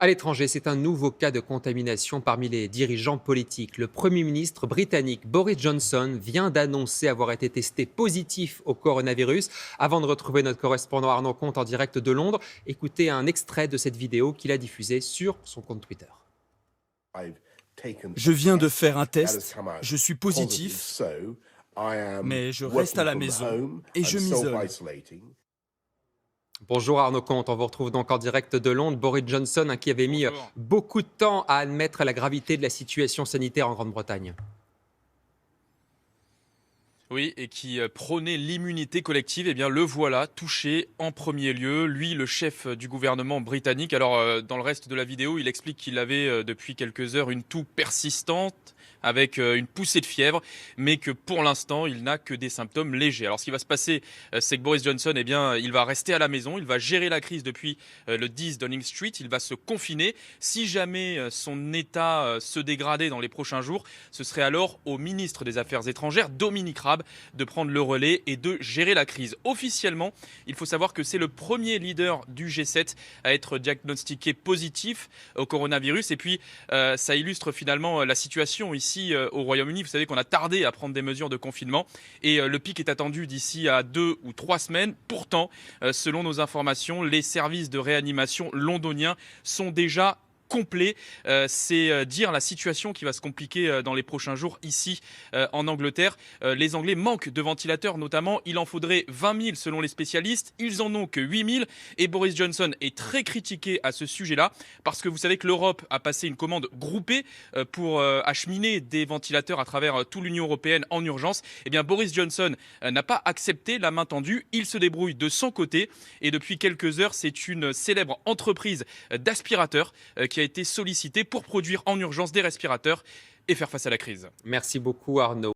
À l'étranger, c'est un nouveau cas de contamination parmi les dirigeants politiques. Le Premier ministre britannique Boris Johnson vient d'annoncer avoir été testé positif au coronavirus. Avant de retrouver notre correspondant Arnaud Comte en direct de Londres, écoutez un extrait de cette vidéo qu'il a diffusée sur son compte Twitter. Je viens de faire un test, je suis positif, mais je reste à la maison et je m'isole. Bonjour Arnaud Comte, on vous retrouve donc en direct de Londres. Boris Johnson qui avait mis Bonjour. beaucoup de temps à admettre la gravité de la situation sanitaire en Grande-Bretagne. Oui, et qui prônait l'immunité collective, eh bien le voilà touché en premier lieu, lui le chef du gouvernement britannique. Alors dans le reste de la vidéo, il explique qu'il avait depuis quelques heures une toux persistante avec une poussée de fièvre, mais que pour l'instant, il n'a que des symptômes légers. Alors ce qui va se passer, c'est que Boris Johnson, eh bien, il va rester à la maison, il va gérer la crise depuis le 10 Downing Street, il va se confiner. Si jamais son état se dégradait dans les prochains jours, ce serait alors au ministre des Affaires étrangères, Dominic Raab, de prendre le relais et de gérer la crise. Officiellement, il faut savoir que c'est le premier leader du G7 à être diagnostiqué positif au coronavirus. Et puis, ça illustre finalement la situation ici au Royaume-Uni. Vous savez qu'on a tardé à prendre des mesures de confinement et le pic est attendu d'ici à 2 ou 3 semaines. Pourtant, selon nos informations, les services de réanimation londoniens sont déjà complet. C'est dire la situation qui va se compliquer dans les prochains jours ici en Angleterre. Les Anglais manquent de ventilateurs notamment. Il en faudrait 20 000 selon les spécialistes. Ils en ont que 8 000 et Boris Johnson est très critiqué à ce sujet-là parce que vous savez que l'Europe a passé une commande groupée pour acheminer des ventilateurs à travers toute l'Union européenne en urgence. Eh bien, Boris Johnson n'a pas accepté la main tendue. Il se débrouille de son côté et depuis quelques heures, c'est une célèbre entreprise d'aspirateurs qui a été sollicité pour produire en urgence des respirateurs et faire face à la crise. Merci beaucoup Arnaud.